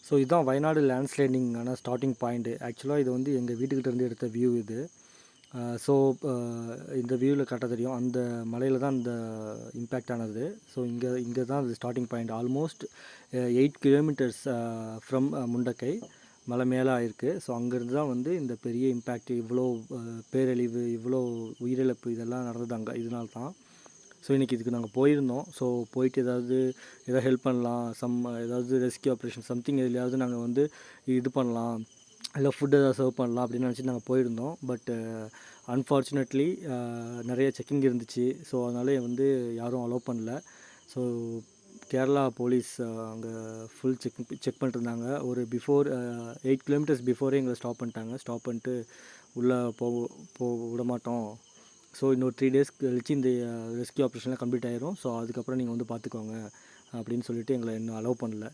So இதுதான் Wayanad லேண்ட்ஸ்லைடிங்கான starting point. ஆக்சுவலாக இது வந்து எங்கள் வீட்டுக்கிட்ட இருந்து எடுத்த வியூ இது. ஸோ இந்த வியூவில் காட்ட தெரியும் அந்த மலையில் தான் இந்த இம்பேக்ட் ஆனது. ஸோ இங்கே தான் அது starting point. Almost 8 kilometres from Mundakkai மலை மேலே ஆயிருக்கு. ஸோ அங்கேருந்து தான் வந்து இந்த பெரிய இம்பேக்ட், இவ்வளோ பேரழிவு, இவ்வளோ உயிரிழப்பு இதெல்லாம் நடந்தது அங்கே. இதனால தான் ஸோ இன்றைக்கி இதுக்கு நாங்கள் போயிருந்தோம். ஸோ போயிட்டு ஏதாவது ஹெல்ப் பண்ணலாம், ஏதாவது ரெஸ்கியூ ஆப்ரேஷன் சம்திங் எதுலையாவது நாங்கள் வந்து இது பண்ணலாம், இல்லை ஃபுட் ஏதாவது சர்வ் பண்ணலாம் அப்படின்னு நினச்சி நாங்கள் போயிருந்தோம். பட் அன்ஃபார்ச்சுனேட்லி நிறைய செக்கிங் இருந்துச்சு. ஸோ அதனால் வந்து யாரும் அலோவ் பண்ணல. ஸோ கேரளா போலீஸ் அங்கே ஃபுல் செக் பண்ணிட்டுருந்தாங்க. ஒரு 8 கிலோமீட்டர்ஸ் பிஃபோரே எங்களை ஸ்டாப் பண்ணிட்டு உள்ளே போக விட மாட்டோம். ஸோ இன்னொரு 3 டேஸ் கழிச்சு இந்த ரெஸ்கியூ ஆப்ரேஷன்லாம் கம்ப்ளீட் ஆயிரும். ஸோ அதுக்கப்புறம் நீங்கள் வந்து பார்த்துக்கோங்க அப்படின்னு சொல்லிட்டு எங்களை இன்னும் அலோவ் பண்ணல.